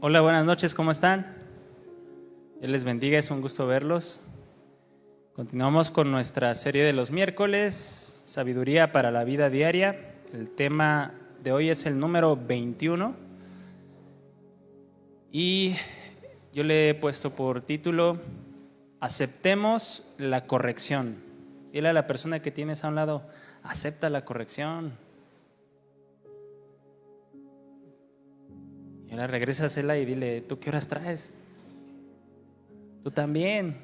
Hola, buenas noches, ¿cómo están? Dios les bendiga, es un gusto verlos. Continuamos con nuestra serie de los miércoles, Sabiduría para la vida diaria. El tema de hoy es el número 21 y yo le he puesto por título Aceptemos la corrección. Dile a la persona que tienes a un lado, acepta la corrección. Y ahora regrésasela y dile, ¿tú qué horas traes? Tú también.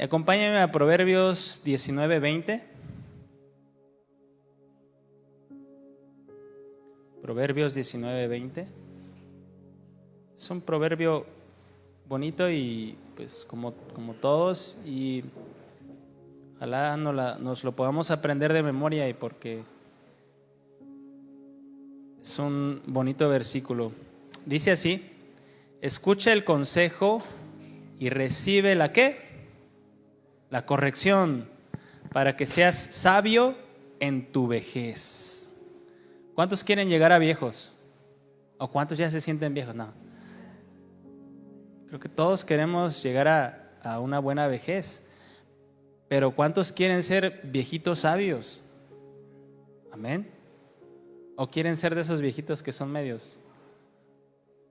Acompáñame a Proverbios 19:20. Proverbios 19:20. Es un proverbio bonito y pues como todos, y ojalá nos lo podamos aprender de memoria, y porque es un bonito versículo. Dice así: escucha el consejo y recibe la ¿qué? La corrección, para que seas sabio en tu vejez. ¿Cuántos quieren llegar a viejos? ¿O cuántos ya se sienten viejos? No. Creo que todos queremos llegar a una buena vejez. Pero ¿cuántos quieren ser viejitos sabios? Amén. ¿O quieren ser de esos viejitos que son medios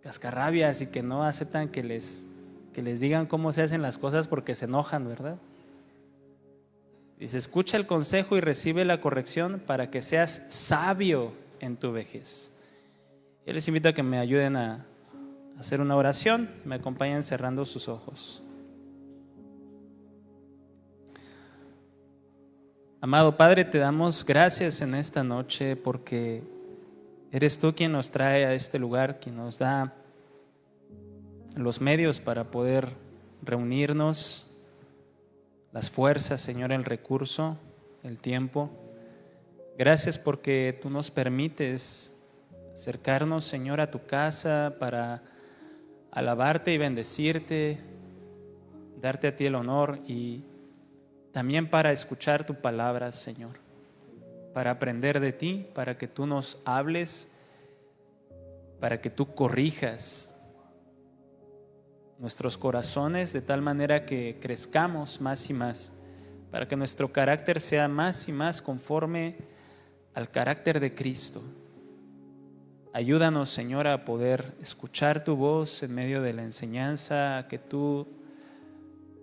cascarrabias y que no aceptan que les digan cómo se hacen las cosas porque se enojan, ¿verdad? Dice, escucha el consejo y recibe la corrección para que seas sabio en tu vejez. Yo les invito a que me ayuden a hacer una oración. Me acompañen cerrando sus ojos. Amado Padre, te damos gracias en esta noche porque eres tú quien nos trae a este lugar, quien nos da los medios para poder reunirnos, las fuerzas, Señor, el recurso, el tiempo. Gracias porque tú nos permites acercarnos, Señor, a tu casa para alabarte y bendecirte, darte a ti el honor y también para escuchar tu palabra, Señor, para aprender de ti, para que tú nos hables, para que tú corrijas nuestros corazones de tal manera que crezcamos más y más, para que nuestro carácter sea más y más conforme al carácter de Cristo. Ayúdanos, Señor, a poder escuchar tu voz en medio de la enseñanza, a que tú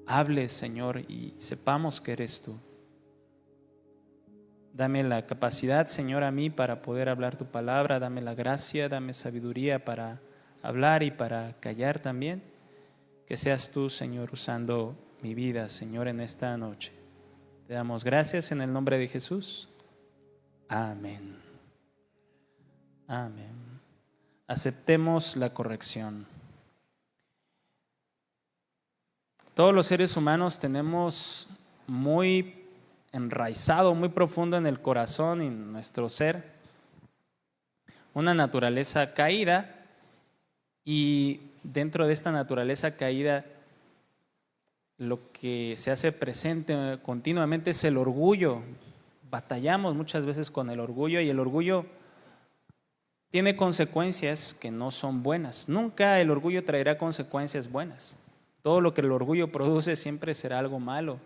hables, Señor, y sepamos que eres tú. Dame la capacidad, Señor, a mí para poder hablar tu palabra. Dame la gracia, dame sabiduría para hablar y para callar también. Que seas tú, Señor, usando mi vida, Señor, en esta noche. Te damos gracias en el nombre de Jesús. Amén. Amén. Aceptemos la corrección. Todos los seres humanos tenemos muy enraizado, muy profundo en el corazón y en nuestro ser una naturaleza caída, y dentro de esta naturaleza caída lo que se hace presente continuamente es el orgullo. Batallamos muchas veces con el orgullo, y el orgullo tiene consecuencias que no son buenas. Nunca el orgullo traerá consecuencias buenas. Todo lo que el orgullo produce siempre será algo malo.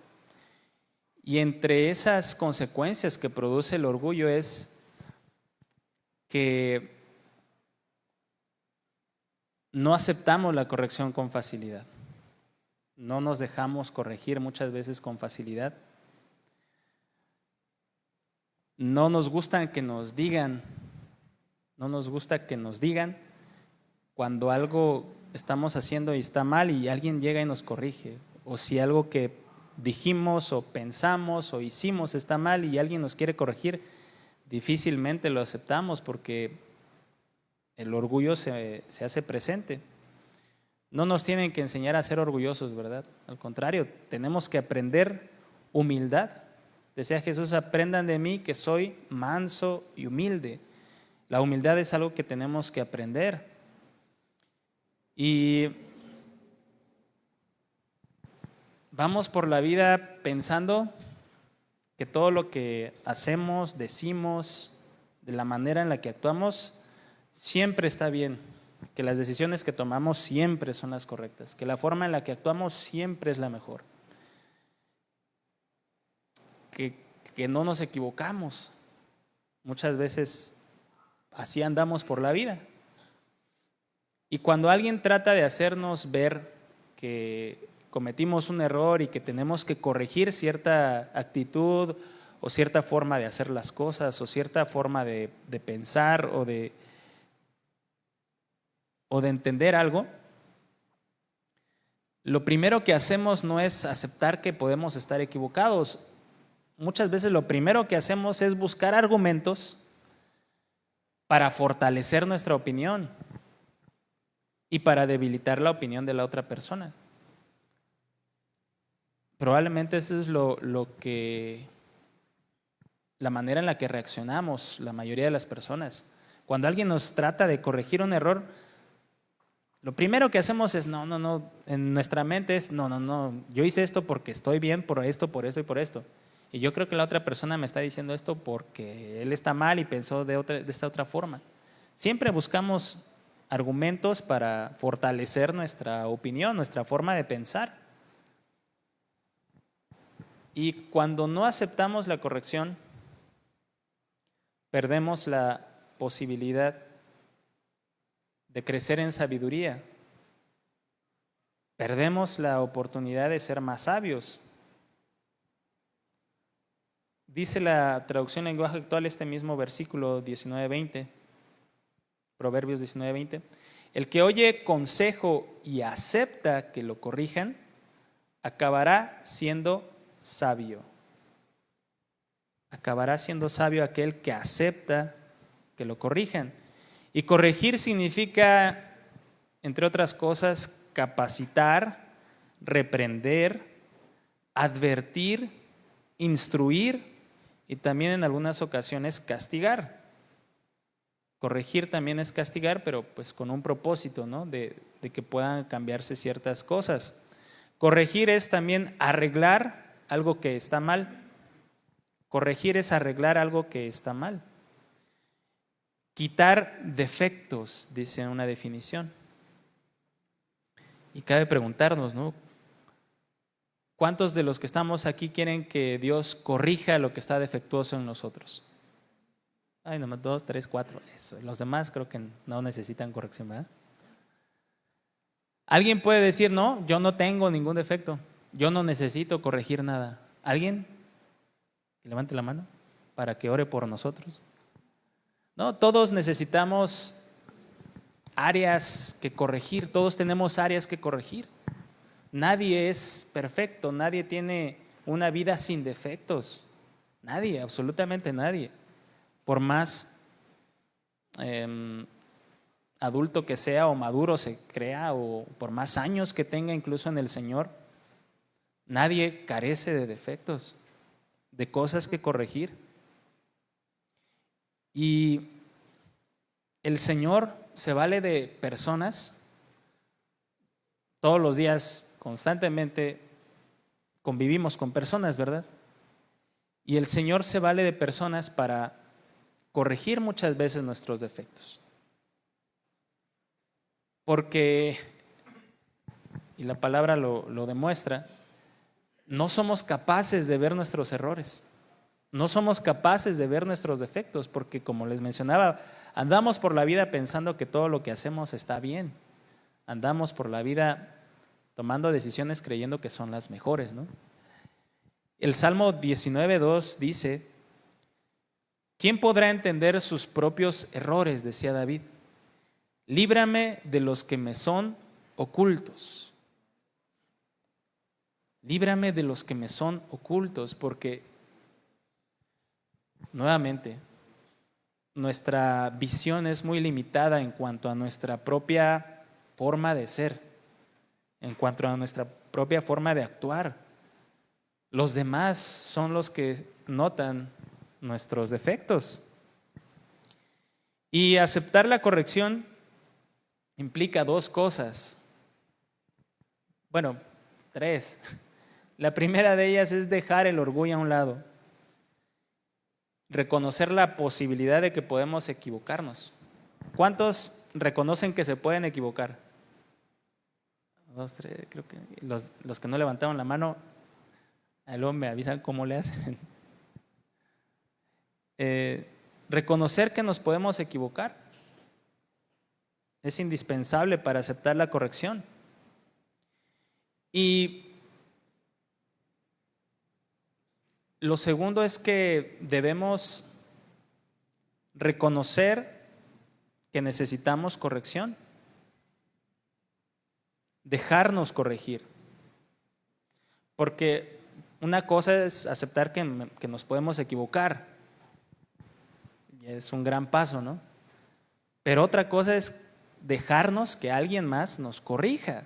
Y entre esas consecuencias que produce el orgullo es que no aceptamos la corrección con facilidad. No nos dejamos corregir muchas veces con facilidad. No nos gusta que nos digan, cuando algo estamos haciendo y está mal y alguien llega y nos corrige, o si algo que dijimos o pensamos o hicimos está mal y alguien nos quiere corregir, difícilmente lo aceptamos porque el orgullo se hace presente. No nos tienen que enseñar a ser orgullosos, ¿verdad? Al contrario, tenemos que aprender humildad. Decía Jesús, aprendan de mí que soy manso y humilde. La humildad es algo que tenemos que aprender. Y vamos por la vida pensando que todo lo que hacemos, decimos, de la manera en la que actuamos, siempre está bien, que las decisiones que tomamos siempre son las correctas, que la forma en la que actuamos siempre es la mejor, que no nos equivocamos. Muchas veces así andamos por la vida. Y cuando alguien trata de hacernos ver que cometimos un error y que tenemos que corregir cierta actitud o cierta forma de hacer las cosas o cierta forma de pensar o de entender algo, lo primero que hacemos no es aceptar que podemos estar equivocados. Muchas veces lo primero que hacemos es buscar argumentos para fortalecer nuestra opinión y para debilitar la opinión de la otra persona. Probablemente eso es la manera en la que reaccionamos la mayoría de las personas. Cuando alguien nos trata de corregir un error, lo primero que hacemos es no, en nuestra mente es no, yo hice esto porque estoy bien por esto y por esto. Y yo creo que la otra persona me está diciendo esto porque él está mal y pensó de esta otra forma. Siempre buscamos argumentos para fortalecer nuestra opinión, nuestra forma de pensar. Y cuando no aceptamos la corrección, perdemos la posibilidad de crecer en sabiduría. Perdemos la oportunidad de ser más sabios. Dice la traducción en lenguaje actual este mismo versículo 19:20, Proverbios 19:20, el que oye consejo y acepta que lo corrijan, acabará siendo sabio. Acabará siendo sabio aquel que acepta que lo corrijan. Y corregir significa, entre otras cosas, capacitar, reprender, advertir, instruir y también en algunas ocasiones castigar. Corregir también es castigar, pero pues con un propósito, ¿no? de que puedan cambiarse ciertas cosas. Corregir es también arreglar algo que está mal. Corregir es arreglar algo que está mal. Quitar defectos, dice una definición. Y cabe preguntarnos, ¿no? ¿Cuántos de los que estamos aquí quieren que Dios corrija lo que está defectuoso en nosotros? Ay, nomás 2, 3, 4. Eso. Los demás creo que no necesitan corrección, ¿verdad? Alguien puede decir, no, yo no tengo ningún defecto. Yo no necesito corregir nada. ¿Alguien? Que levante la mano para que ore por nosotros. No, todos necesitamos áreas que corregir, todos tenemos áreas que corregir. Nadie es perfecto, nadie tiene una vida sin defectos. Nadie, absolutamente nadie. Por más adulto que sea o maduro se crea o por más años que tenga incluso en el Señor, nadie carece de defectos, de cosas que corregir. Y el Señor se vale de personas. Todos los días, constantemente, convivimos con personas, ¿verdad? Y el Señor se vale de personas para corregir muchas veces nuestros defectos. Porque, y la palabra lo demuestra, no somos capaces de ver nuestros errores. No somos capaces de ver nuestros defectos porque, como les mencionaba, andamos por la vida pensando que todo lo que hacemos está bien. Andamos por la vida tomando decisiones creyendo que son las mejores, ¿no? El Salmo 19:2 dice, ¿quién podrá entender sus propios errores?, decía David. Líbrame de los que me son ocultos. Líbrame de los que me son ocultos, porque nuevamente, nuestra visión es muy limitada en cuanto a nuestra propia forma de ser, en cuanto a nuestra propia forma de actuar. Los demás son los que notan nuestros defectos. Y aceptar la corrección implica dos cosas. Bueno, tres. La primera de ellas es dejar el orgullo a un lado. Reconocer la posibilidad de que podemos equivocarnos. ¿Cuántos reconocen que se pueden equivocar? 2, 3, creo que los que no levantaron la mano, luego me avisan cómo le hacen. Reconocer que nos podemos equivocar es indispensable para aceptar la corrección. Y lo segundo es que debemos reconocer que necesitamos corrección, dejarnos corregir. Porque una cosa es aceptar que nos podemos equivocar, y es un gran paso, ¿no? Pero otra cosa es dejarnos que alguien más nos corrija.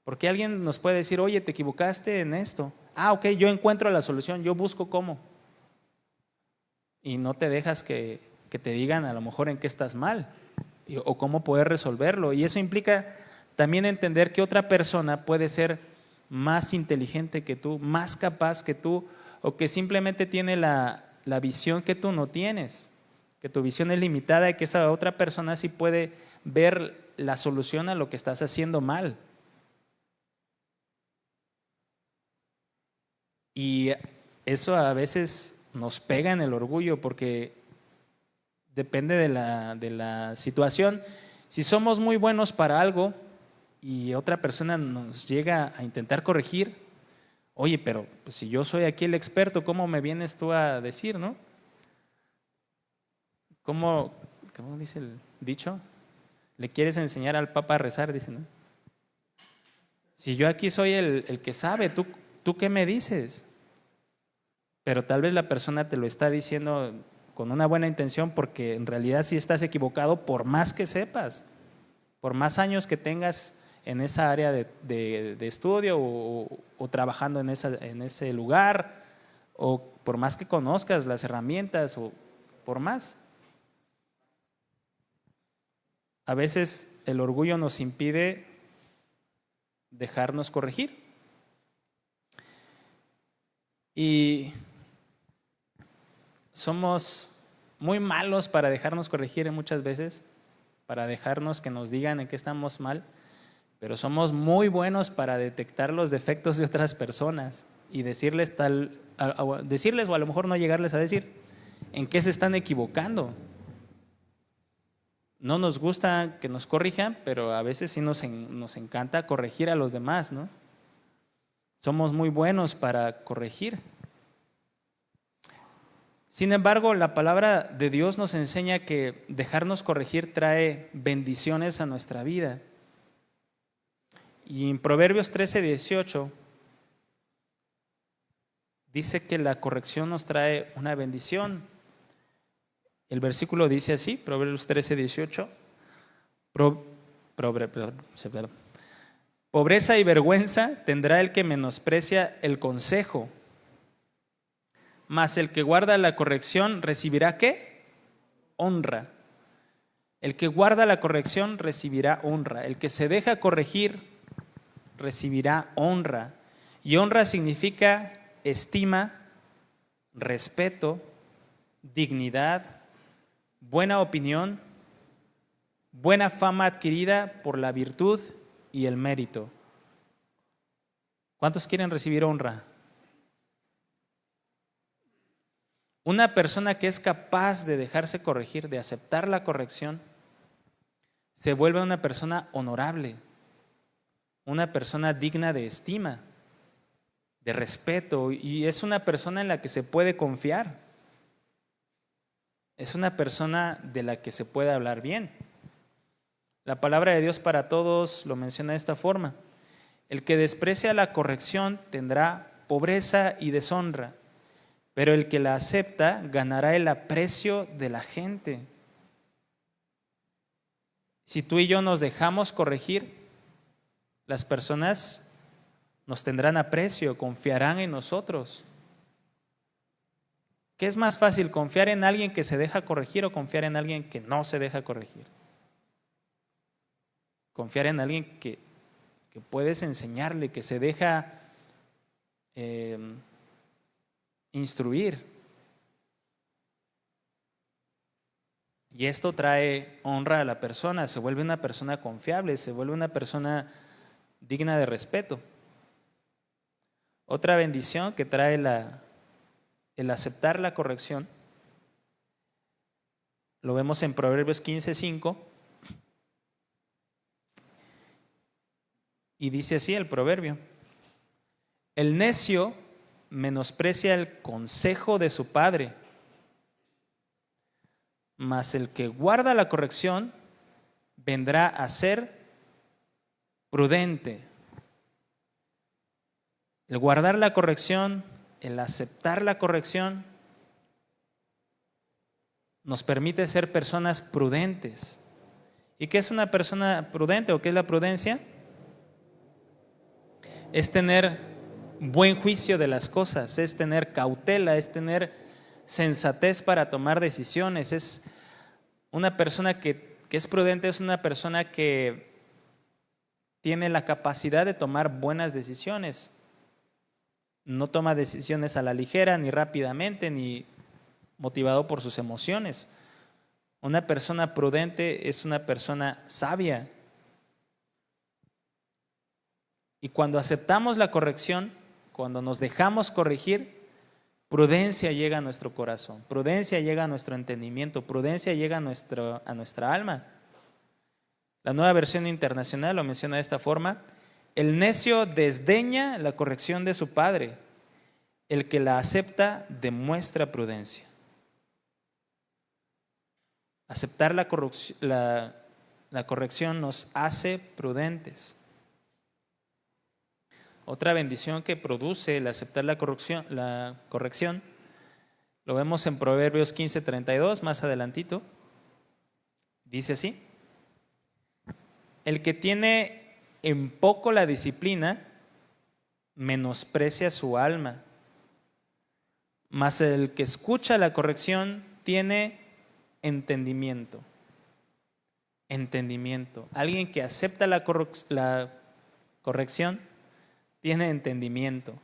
Porque alguien nos puede decir, oye, te equivocaste en esto. Ah, ok, yo encuentro la solución, yo busco cómo. Y no te dejas que te digan a lo mejor en qué estás mal o cómo poder resolverlo. Y eso implica también entender que otra persona puede ser más inteligente que tú, más capaz que tú, o que simplemente tiene la visión que tú no tienes, que tu visión es limitada y que esa otra persona sí puede ver la solución a lo que estás haciendo mal. Y eso a veces nos pega en el orgullo porque depende de la situación. Si somos muy buenos para algo y otra persona nos llega a intentar corregir, oye, pero pues, si yo soy aquí el experto, ¿cómo me vienes tú a decir, no? ¿Cómo dice el dicho? ¿Le quieres enseñar al Papa a rezar? Dice, ¿no? Si yo aquí soy el que sabe, ¿tú qué me dices? Pero tal vez la persona te lo está diciendo con una buena intención porque en realidad sí estás equivocado por más que sepas, por más años que tengas en esa área de estudio o trabajando en ese lugar, o por más que conozcas las herramientas o por más. A veces el orgullo nos impide dejarnos corregir. Y somos muy malos para dejarnos corregir muchas veces, para dejarnos que nos digan en qué estamos mal, pero somos muy buenos para detectar los defectos de otras personas y decirles o a lo mejor no llegarles a decir en qué se están equivocando. No nos gusta que nos corrijan, pero a veces sí nos encanta corregir a los demás, ¿no? Somos muy buenos para corregir. Sin embargo, la palabra de Dios nos enseña que dejarnos corregir trae bendiciones a nuestra vida. Y en Proverbios 13:18 dice que la corrección nos trae una bendición. El versículo dice así, Proverbios 13:18, pobreza y vergüenza tendrá el que menosprecia el consejo, mas el que guarda la corrección recibirá ¿qué? Honra. El que guarda la corrección recibirá honra. El que se deja corregir recibirá honra. Y honra significa estima, respeto, dignidad, buena opinión, buena fama adquirida por la virtud y el mérito. ¿Cuántos quieren recibir honra? Una persona que es capaz de dejarse corregir, de aceptar la corrección, se vuelve una persona honorable, una persona digna de estima, de respeto, y es una persona en la que se puede confiar. Es una persona de la que se puede hablar bien. La palabra de Dios para todos lo menciona de esta forma: el que desprecia la corrección tendrá pobreza y deshonra, pero el que la acepta ganará el aprecio de la gente. Si tú y yo nos dejamos corregir, las personas nos tendrán aprecio, confiarán en nosotros. ¿Qué es más fácil, confiar en alguien que se deja corregir o confiar en alguien que no se deja corregir? Confiar en alguien que puedes enseñarle, que se deja instruir. Y esto trae honra a la persona, se vuelve una persona confiable, se vuelve una persona digna de respeto. Otra bendición que trae el aceptar la corrección, lo vemos en Proverbios 15:5, y dice así el proverbio: el necio menosprecia el consejo de su padre, mas el que guarda la corrección vendrá a ser prudente. El guardar la corrección, el aceptar la corrección, nos permite ser personas prudentes. ¿Y qué es una persona prudente o qué es la prudencia? Es tener buen juicio de las cosas, es tener cautela, es tener sensatez para tomar decisiones. Es una persona que es prudente, es una persona que tiene la capacidad de tomar buenas decisiones. No toma decisiones a la ligera, ni rápidamente, ni motivado por sus emociones. Una persona prudente es una persona sabia. Y cuando aceptamos la corrección, cuando nos dejamos corregir, prudencia llega a nuestro corazón, prudencia llega a nuestro entendimiento, prudencia llega a nuestra alma. La Nueva Versión Internacional lo menciona de esta forma: el necio desdeña la corrección de su padre, el que la acepta demuestra prudencia. Aceptar la corrección nos hace prudentes. Otra bendición que produce el aceptar la corrección, lo vemos en Proverbios 15:32, más adelantito. Dice así: el que tiene en poco la disciplina, menosprecia su alma, mas el que escucha la corrección tiene entendimiento. Entendimiento. Alguien que acepta la corrección tiene entendimiento.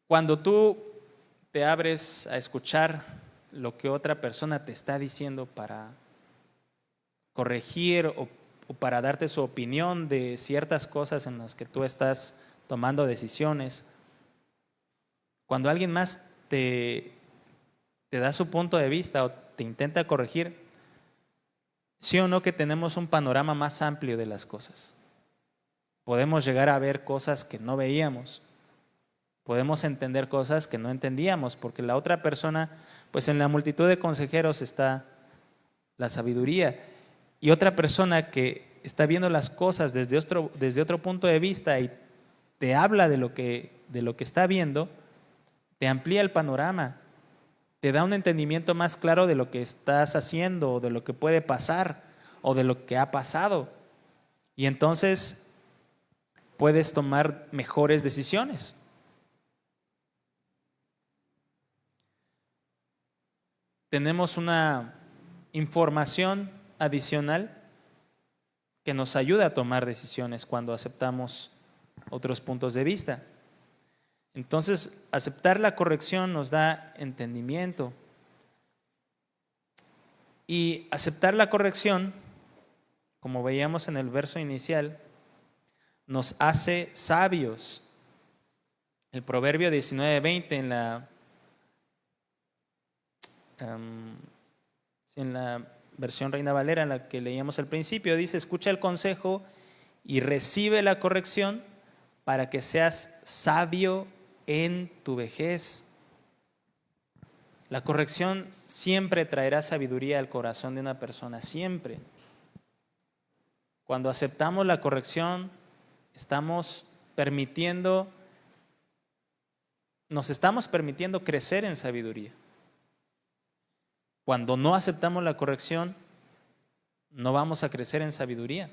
Cuando tú te abres a escuchar lo que otra persona te está diciendo para corregir o para darte su opinión de ciertas cosas en las que tú estás tomando decisiones, cuando alguien más te da su punto de vista o te intenta corregir, sí o no que tenemos un panorama más amplio de las cosas. Podemos llegar a ver cosas que no veíamos. Podemos entender cosas que no entendíamos, porque la otra persona, pues en la multitud de consejeros está la sabiduría. Y otra persona que está viendo las cosas desde otro punto de vista y te habla de lo que está viendo, te amplía el panorama, te da un entendimiento más claro de lo que estás haciendo, o de lo que puede pasar, o de lo que ha pasado. Y entonces puedes tomar mejores decisiones. Tenemos una información adicional que nos ayuda a tomar decisiones cuando aceptamos otros puntos de vista. Entonces, aceptar la corrección nos da entendimiento. Y aceptar la corrección, como veíamos en el verso inicial, nos hace sabios. El Proverbio 19:20 en la versión Reina Valera, en la que leíamos al principio, dice: escucha el consejo y recibe la corrección para que seas sabio en tu vejez. La corrección siempre traerá sabiduría al corazón de una persona, siempre. Cuando aceptamos la corrección, nos estamos permitiendo crecer en sabiduría. Cuando no aceptamos la corrección, no vamos a crecer en sabiduría.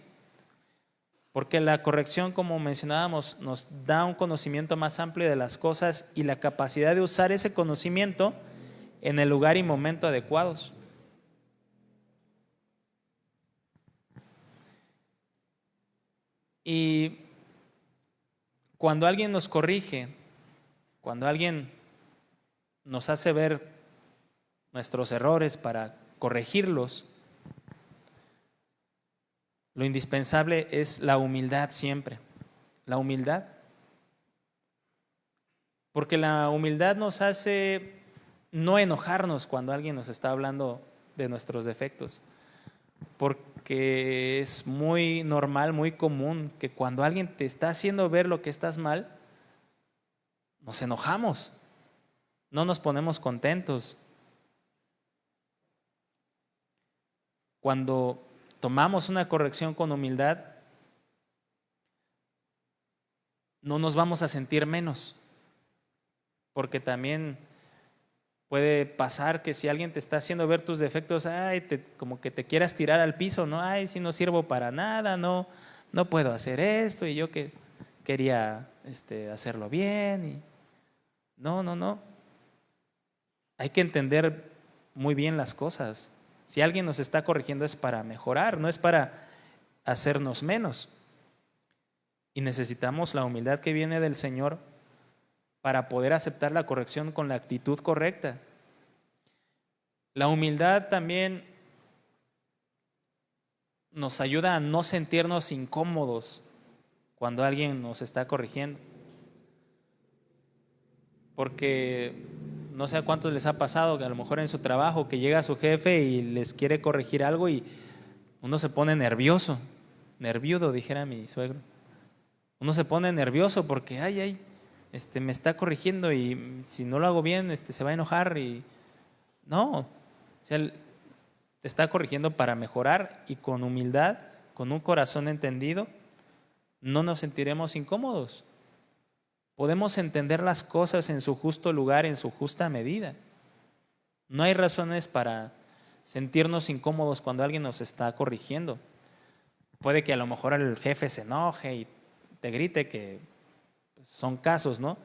Porque la corrección, como mencionábamos, nos da un conocimiento más amplio de las cosas y la capacidad de usar ese conocimiento en el lugar y momento adecuados. Y cuando alguien nos corrige, cuando alguien nos hace ver nuestros errores, para corregirlos, lo indispensable es la humildad siempre. La humildad. Porque la humildad nos hace no enojarnos cuando alguien nos está hablando de nuestros defectos. Porque es muy normal, muy común que cuando alguien te está haciendo ver lo que estás mal, nos enojamos, no nos ponemos contentos. Cuando tomamos una corrección con humildad, no nos vamos a sentir menos, porque también puede pasar que si alguien te está haciendo ver tus defectos, como que te quieras tirar al piso, ¿no? Ay, si no sirvo para nada, no puedo hacer esto, y yo que quería hacerlo bien. Y no. Hay que entender muy bien las cosas. Si alguien nos está corrigiendo es para mejorar, no es para hacernos menos. Y necesitamos la humildad que viene del Señor para poder aceptar la corrección con la actitud correcta. La humildad también nos ayuda a no sentirnos incómodos cuando alguien nos está corrigiendo. Porque no sé a cuántos les ha pasado que a lo mejor en su trabajo que llega su jefe y les quiere corregir algo y uno se pone nervioso, nerviudo, dijera mi suegro. Uno se pone nervioso porque me está corrigiendo y si no lo hago bien, se va a enojar. Y no, o sea, te está corrigiendo para mejorar, y con humildad, con un corazón entendido, no nos sentiremos incómodos. Podemos entender las cosas en su justo lugar, en su justa medida. No hay razones para sentirnos incómodos cuando alguien nos está corrigiendo. Puede que a lo mejor el jefe se enoje y te grite, que son casos, ¿no?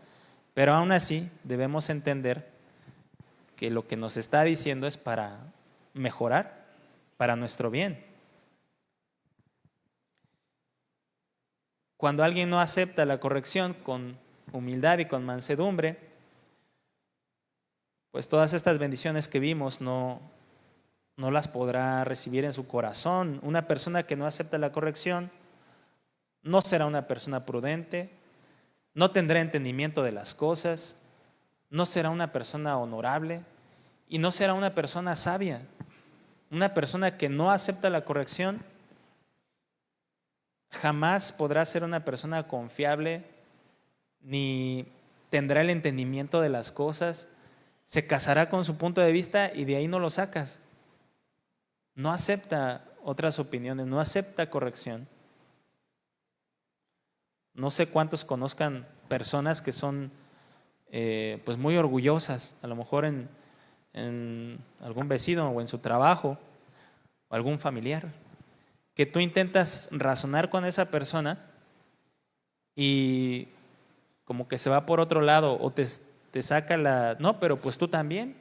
Pero aún así debemos entender que lo que nos está diciendo es para mejorar, para nuestro bien. Cuando alguien no acepta la corrección con humildad y con mansedumbre, pues todas estas bendiciones que vimos no las podrá recibir en su corazón. Una persona que no acepta la corrección no será una persona prudente, no tendrá entendimiento de las cosas, no será una persona honorable y no será una persona sabia. Una persona que no acepta la corrección jamás podrá ser una persona confiable, ni tendrá el entendimiento de las cosas. Se casará con su punto de vista y de ahí no lo sacas. No acepta otras opiniones, no acepta corrección. No sé cuántos conozcan personas que son pues muy orgullosas, a lo mejor en algún vecino o en su trabajo o algún familiar, que tú intentas razonar con esa persona y como que se va por otro lado, o te saca no, pero pues tú también.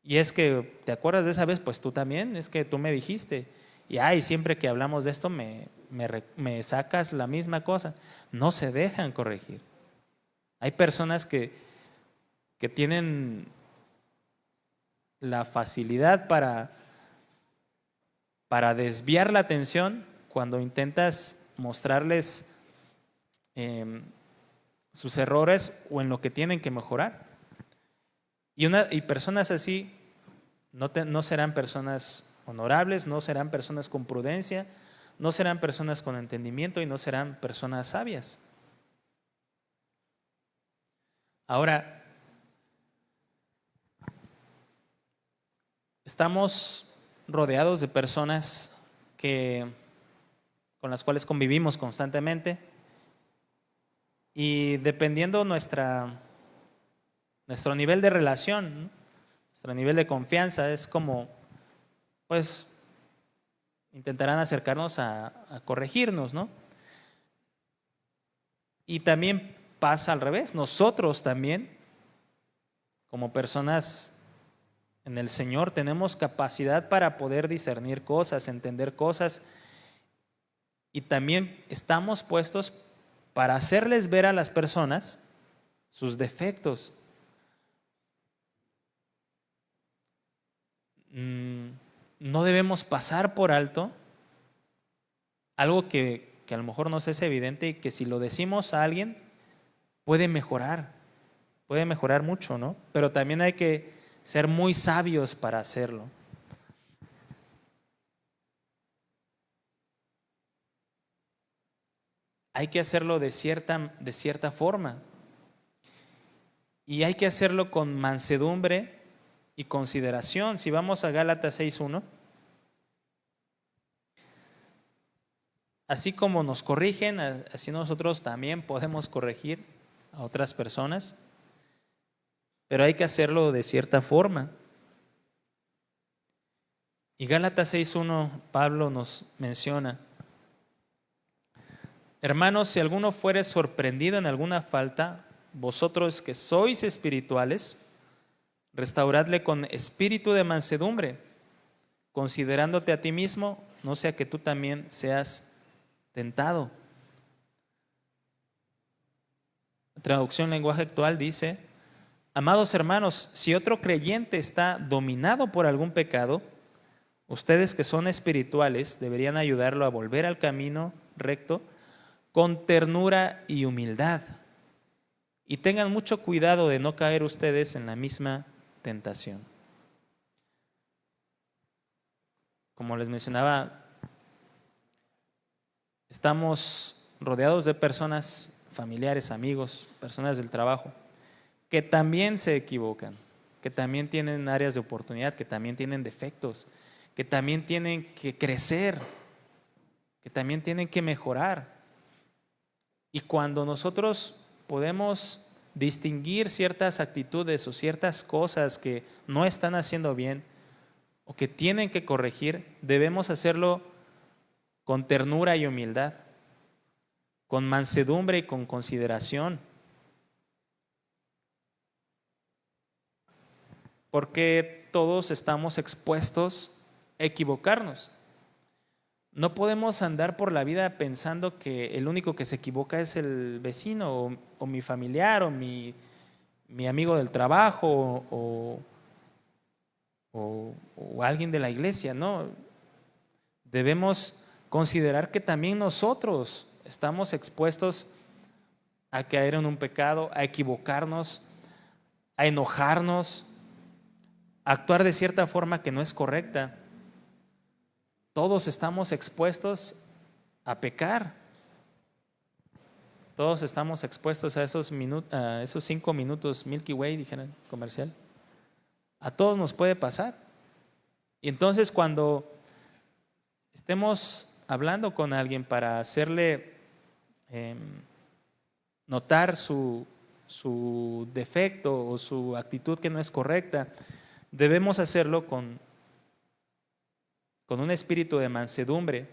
Y es que, ¿te acuerdas de esa vez? Pues tú también, es que tú me dijiste. Y siempre que hablamos de esto me sacas la misma cosa. No se dejan corregir. Hay personas que tienen la facilidad para desviar la atención cuando intentas mostrarles sus errores o en lo que tienen que mejorar. Y personas así no serán personas honorables, no serán personas con prudencia, no serán personas con entendimiento y no serán personas sabias. Ahora, estamos rodeados de personas con las cuales convivimos constantemente, y dependiendo nuestro nivel de relación, ¿no? Nuestro nivel de confianza, es como, pues, intentarán acercarnos a corregirnos, ¿no? Y también pasa al revés. Nosotros también, como personas en el Señor, tenemos capacidad para poder discernir cosas, entender cosas, y también estamos puestos para hacerles ver a las personas sus defectos. mm, no debemos pasar por alto algo que a lo mejor nos es evidente y que si lo decimos a alguien puede mejorar mucho, ¿no? Pero también hay que ser muy sabios para hacerlo. Hay que hacerlo de cierta forma y hay que hacerlo con mansedumbre y consideración. Si vamos a Gálatas 6:1, así como nos corrigen, así nosotros también podemos corregir a otras personas, pero hay que hacerlo de cierta forma. Y Gálatas 6:1, Pablo nos menciona: hermanos, si alguno fuere sorprendido en alguna falta, vosotros que sois espirituales, restauradle con espíritu de mansedumbre, considerándote a ti mismo, no sea que tú también seas tentado. La traducción lenguaje actual dice: amados hermanos, si otro creyente está dominado por algún pecado, ustedes que son espirituales deberían ayudarlo a volver al camino recto con ternura y humildad. Y tengan mucho cuidado de no caer ustedes en la misma tentación. Como les mencionaba, estamos rodeados de personas, familiares, amigos, personas del trabajo, que también se equivocan, que también tienen áreas de oportunidad, que también tienen defectos, que también tienen que crecer, que también tienen que mejorar. Y cuando nosotros podemos distinguir ciertas actitudes o ciertas cosas que no están haciendo bien o que tienen que corregir, debemos hacerlo con ternura y humildad, con mansedumbre y con consideración. Porque todos estamos expuestos a equivocarnos. No podemos andar por la vida pensando que el único que se equivoca es el vecino o mi familiar o mi amigo del trabajo o alguien de la iglesia, ¿no? Debemos considerar que también nosotros estamos expuestos a caer en un pecado, a equivocarnos, a enojarnos, a actuar de cierta forma que no es correcta. Todos estamos expuestos a pecar. Todos estamos expuestos a esos 5 minutos Milky Way, dijeron comercial. A todos nos puede pasar. Y entonces cuando estemos hablando con alguien para hacerle notar su defecto o su actitud que no es correcta, debemos hacerlo con un espíritu de mansedumbre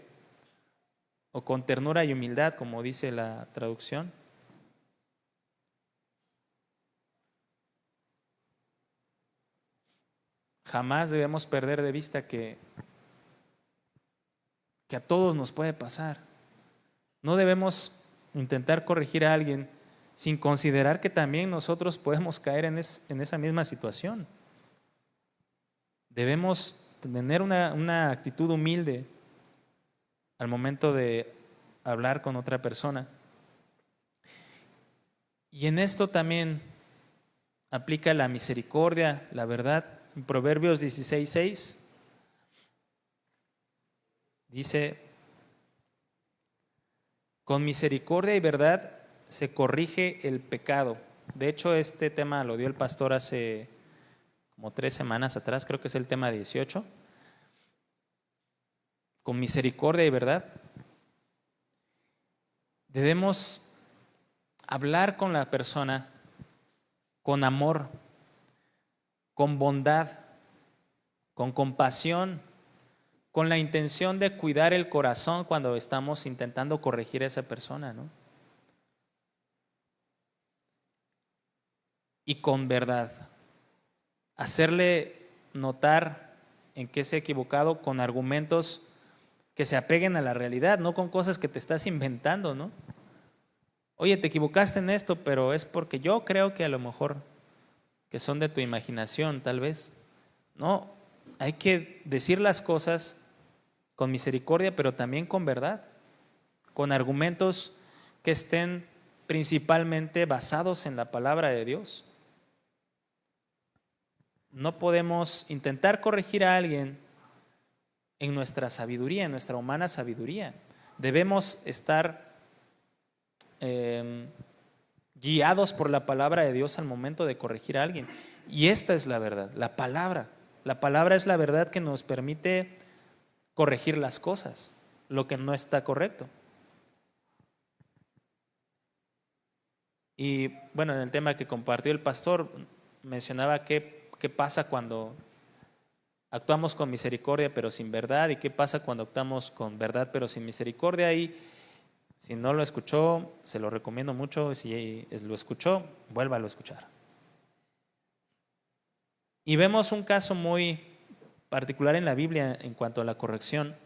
o con ternura y humildad, como dice la traducción. Jamás debemos perder de vista que a todos nos puede pasar. No debemos intentar corregir a alguien sin considerar que también nosotros podemos caer en esa misma situación. Debemos tener una actitud humilde al momento de hablar con otra persona. Y en esto también aplica la misericordia, la verdad. En Proverbios 16:6 dice: con misericordia y verdad se corrige el pecado. De hecho, este tema lo dio el pastor hace como 3 semanas atrás, creo que es el tema 18. Con misericordia y verdad debemos hablar con la persona con amor, con bondad, con compasión, con la intención de cuidar el corazón cuando estamos intentando corregir a esa persona, ¿no? Y con verdad, hacerle notar en qué se ha equivocado con argumentos que se apeguen a la realidad, no con cosas que te estás inventando, ¿no? Oye, te equivocaste en esto, pero es porque yo creo que a lo mejor que son de tu imaginación, tal vez. No, hay que decir las cosas con misericordia, pero también con verdad, con argumentos que estén principalmente basados en la palabra de Dios. No podemos intentar corregir a alguien en nuestra sabiduría, en nuestra humana sabiduría. Debemos estar guiados por la palabra de Dios al momento de corregir a alguien. Y esta es la verdad, la palabra. La palabra es la verdad que nos permite corregir las cosas, lo que no está correcto. Y bueno, en el tema que compartió el pastor, mencionaba qué pasa cuando actuamos con misericordia pero sin verdad, y qué pasa cuando actuamos con verdad pero sin misericordia. Y si no lo escuchó, se lo recomiendo mucho. Si lo escuchó, vuélvalo a escuchar. Y vemos un caso muy particular en la Biblia en cuanto a la corrección.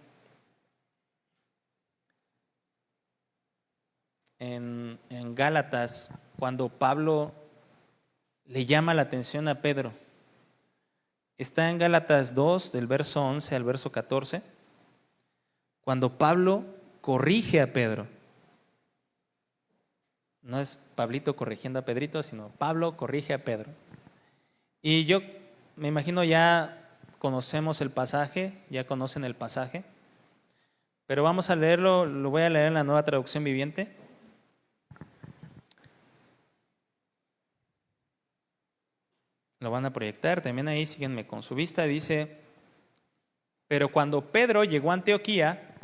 En Gálatas, cuando Pablo le llama la atención a Pedro. Está en Gálatas 2, del verso 11 al verso 14, cuando Pablo corrige a Pedro. No es Pablito corrigiendo a Pedrito, sino Pablo corrige a Pedro. Y yo me imagino ya conocemos el pasaje, ya conocen el pasaje, pero vamos a leerlo, lo voy a leer en la Nueva Traducción Viviente. Lo van a proyectar, también ahí síguenme con su vista. Dice: pero cuando Pedro llegó a Antioquía,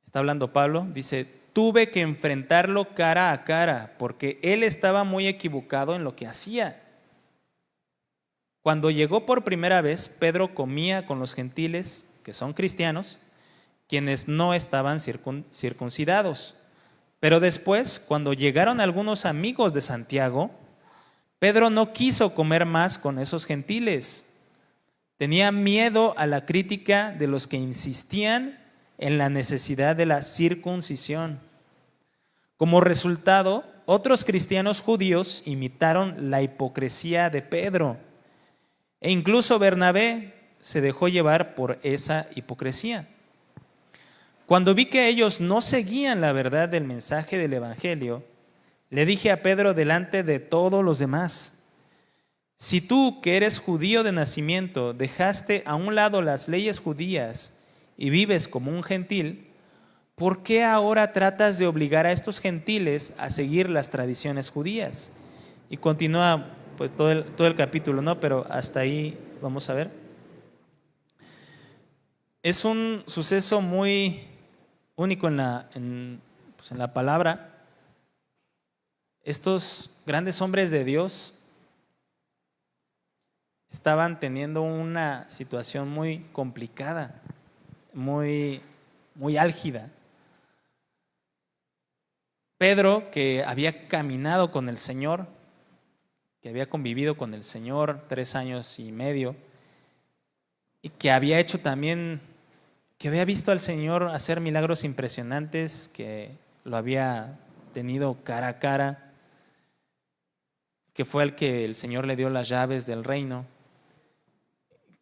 está hablando Pablo, dice: tuve que enfrentarlo cara a cara, porque él estaba muy equivocado en lo que hacía. Cuando llegó por primera vez, Pedro comía con los gentiles, que son cristianos, quienes no estaban circuncidados. Pero después, cuando llegaron algunos amigos de Santiago, Pedro no quiso comer más con esos gentiles. Tenía miedo a la crítica de los que insistían en la necesidad de la circuncisión. Como resultado, otros cristianos judíos imitaron la hipocresía de Pedro, e incluso Bernabé se dejó llevar por esa hipocresía. Cuando vi que ellos no seguían la verdad del mensaje del Evangelio, le dije a Pedro delante de todos los demás: si tú, que eres judío de nacimiento, dejaste a un lado las leyes judías y vives como un gentil, ¿por qué ahora tratas de obligar a estos gentiles a seguir las tradiciones judías? Y continúa pues todo el capítulo, ¿no? Pero hasta ahí vamos a ver. Es un suceso muy único en la palabra. Estos grandes hombres de Dios estaban teniendo una situación muy complicada, muy álgida. Pedro, que había caminado con el Señor, que había convivido con el Señor 3 años y medio, y que había hecho también, que había visto al Señor hacer milagros impresionantes, que lo había tenido cara a cara, que fue al que el Señor le dio las llaves del reino,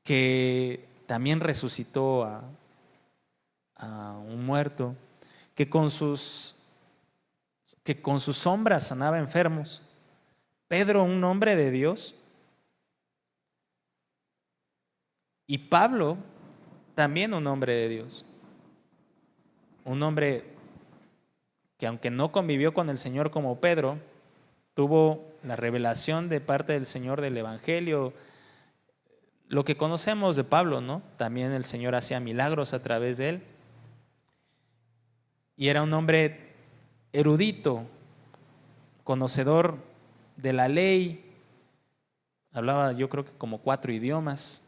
que también resucitó a un muerto, que con sus sombras sanaba enfermos. Pedro, un hombre de Dios, y Pablo, también un hombre de Dios, un hombre que, aunque no convivió con el Señor como Pedro, tuvo la revelación de parte del Señor del Evangelio, lo que conocemos de Pablo, ¿no? También el Señor hacía milagros a través de él. Y era un hombre erudito, conocedor de la ley, hablaba yo creo que como 4 idiomas.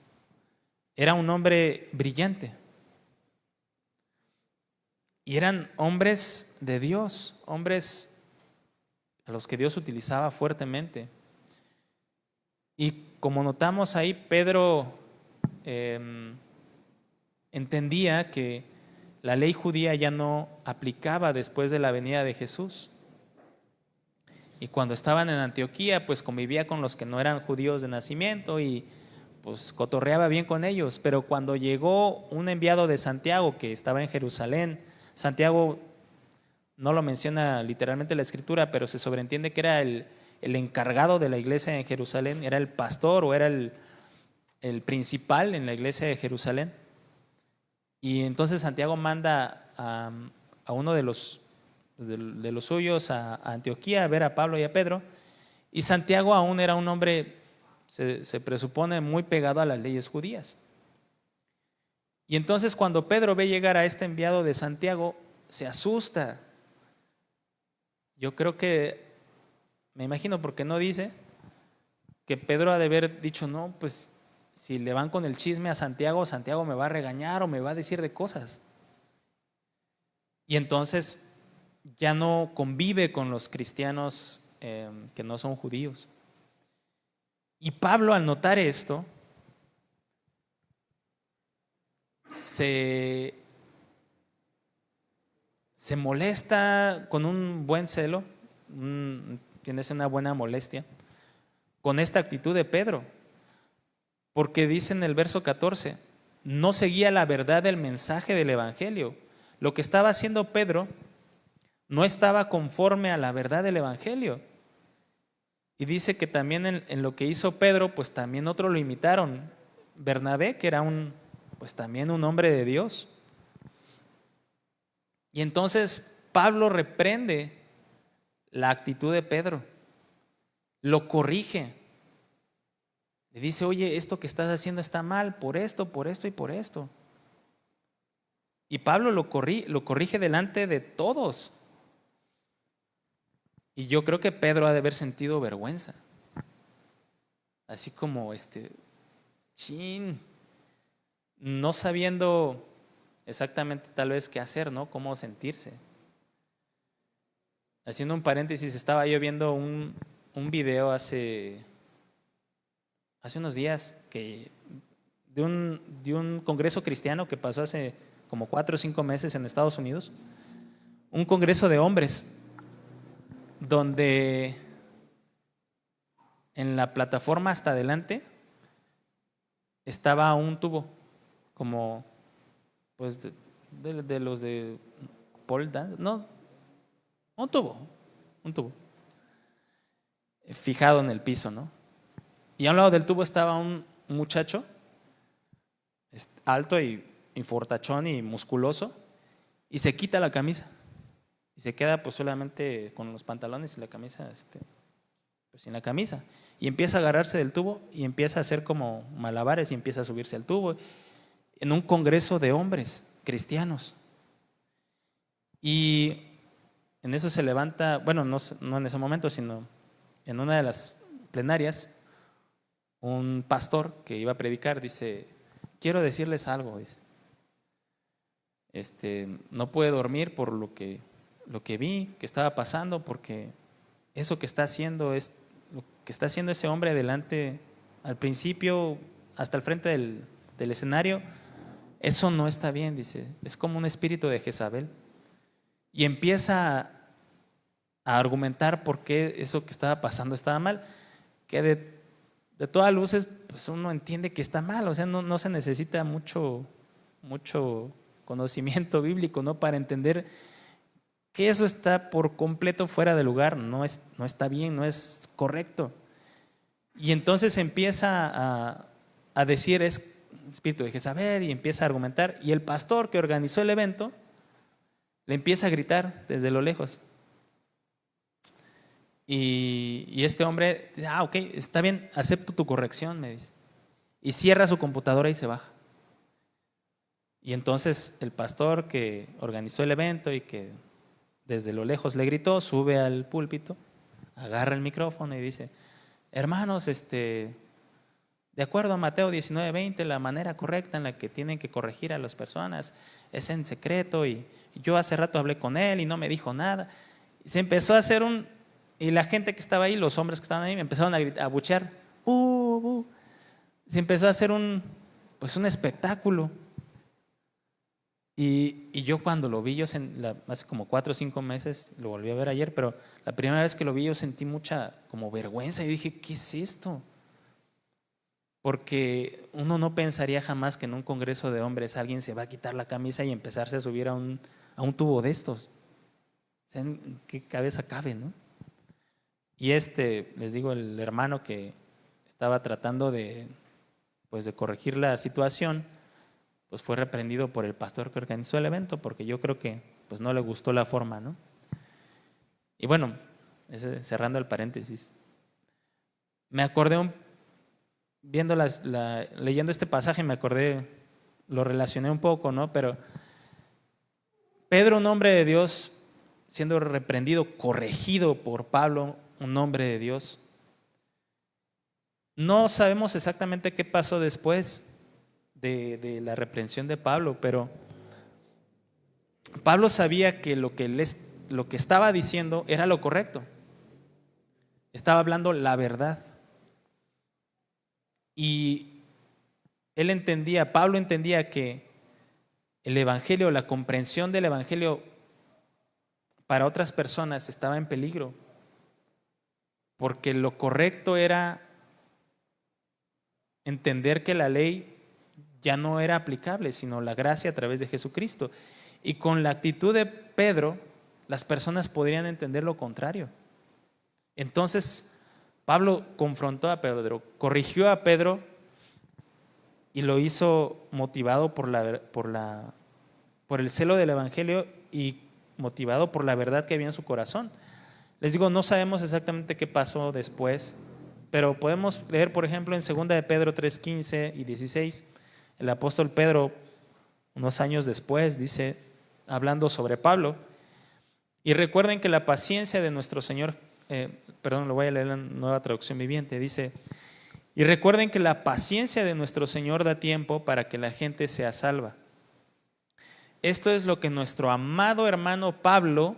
Era un hombre brillante. Y eran hombres de Dios, hombres a los que Dios utilizaba fuertemente. Y como notamos ahí, Pedro entendía que la ley judía ya no aplicaba después de la venida de Jesús. Y cuando estaban en Antioquía, pues convivía con los que no eran judíos de nacimiento, y pues cotorreaba bien con ellos, pero cuando llegó un enviado de Santiago que estaba en Jerusalén, Santiago no lo menciona literalmente la escritura, pero se sobreentiende que era el encargado de la iglesia en Jerusalén, era el pastor o era el principal en la iglesia de Jerusalén. Y entonces Santiago manda a uno de los suyos a Antioquía a ver a Pablo y a Pedro. Y Santiago aún era un hombre, se presupone, muy pegado a las leyes judías. Y entonces cuando Pedro ve llegar a este enviado de Santiago, se asusta. Yo creo que, me imagino porque no dice, que Pedro ha de haber dicho, no, pues si le van con el chisme a Santiago, Santiago me va a regañar o me va a decir de cosas. Y entonces ya no convive con los cristianos que no son judíos. Y Pablo, al notar esto, se molesta con un buen celo, tiene una buena molestia, con esta actitud de Pedro, porque dice en el verso 14, no seguía la verdad del mensaje del Evangelio. Lo que estaba haciendo Pedro no estaba conforme a la verdad del Evangelio. Y dice que también en lo que hizo Pedro, pues también otros lo imitaron. Bernabé, que era pues también un hombre de Dios. Y entonces Pablo reprende la actitud de Pedro, lo corrige. Le dice, oye, esto que estás haciendo está mal por esto y por esto. Y Pablo lo corrige delante de todos. Y yo creo que Pedro ha de haber sentido vergüenza. Así como, no sabiendo exactamente tal vez qué hacer, ¿no? Cómo sentirse. Haciendo un paréntesis, estaba yo viendo un video hace unos días de un congreso cristiano que pasó hace como 4 o 5 meses en Estados Unidos. Un congreso de hombres donde en la plataforma hasta adelante estaba un tubo, como pues de los de pole dance, no, un tubo, fijado en el piso, ¿no? Y a un lado del tubo estaba un muchacho alto y fortachón y musculoso, y se quita la camisa y se queda pues solamente con los pantalones y la camisa, pues sin la camisa, y empieza a agarrarse del tubo y empieza a hacer como malabares y empieza a subirse al tubo en un congreso de hombres cristianos. Y en eso se levanta, bueno, no en ese momento, sino en una de las plenarias, un pastor que iba a predicar dice, quiero decirles algo, dice. No pude dormir por lo que vi que estaba pasando, porque eso que está haciendo es lo que está haciendo ese hombre adelante, al principio, hasta el frente del escenario, eso no está bien, dice, es como un espíritu de Jezabel. Y empieza a argumentar por qué eso que estaba pasando estaba mal, que de todas luces, pues uno entiende que está mal, o sea, no se necesita mucho conocimiento bíblico, ¿no? Para entender que eso está por completo fuera de lugar, no está bien, no es correcto. Y entonces empieza a decir, es espíritu de Jezabel, y empieza a argumentar, y el pastor que organizó el evento le empieza a gritar desde lo lejos. Y este hombre dice, ok, está bien, acepto tu corrección, me dice. Y cierra su computadora y se baja. Y entonces el pastor que organizó el evento y que desde lo lejos le gritó, sube al púlpito, agarra el micrófono y dice, hermanos, de acuerdo a Mateo 19:20, la manera correcta en la que tienen que corregir a las personas es en secreto, y yo hace rato hablé con él y no me dijo nada. Y se empezó a hacer y la gente que estaba ahí, los hombres que estaban ahí, me empezaron a abuchear. Se empezó a hacer un espectáculo. Y yo cuando lo vi, hace como 4 o 5 meses, lo volví a ver ayer, pero la primera vez que lo vi yo sentí mucha como vergüenza y dije, ¿qué es esto? porque uno no pensaría jamás que en un congreso de hombres alguien se va a quitar la camisa y empezarse a subir a un tubo de estos. O sea, ¿en qué cabeza cabe, no? Y les digo, el hermano que estaba tratando de corregir la situación, pues fue reprendido por el pastor que organizó el evento, porque yo creo que pues no le gustó la forma, ¿no? Y bueno, cerrando el paréntesis, me acordé leyendo este pasaje, me acordé, lo relacioné un poco, ¿no? Pero Pedro, un hombre de Dios, siendo reprendido, corregido por Pablo, un hombre de Dios. No sabemos exactamente qué pasó después de la reprensión de Pablo, pero Pablo sabía que lo que estaba diciendo era lo correcto. Estaba hablando la verdad. Y Pablo entendía que el evangelio, la comprensión del evangelio para otras personas estaba en peligro, porque lo correcto era entender que la ley ya no era aplicable, sino la gracia a través de Jesucristo. Y con la actitud de Pedro, las personas podrían entender lo contrario. Entonces, Pablo confrontó a Pedro, corrigió a Pedro y lo hizo motivado por el celo del evangelio y motivado por la verdad que había en su corazón. Les digo, no sabemos exactamente qué pasó después, pero podemos leer, por ejemplo, en 2 de Pedro 3:15 y 16, el apóstol Pedro, unos años después, dice, hablando sobre Pablo, y recuerden que la paciencia de nuestro Señor, lo voy a leer en la Nueva Traducción Viviente, dice, y recuerden que la paciencia de nuestro Señor da tiempo para que la gente sea salva. Esto es lo que nuestro amado hermano Pablo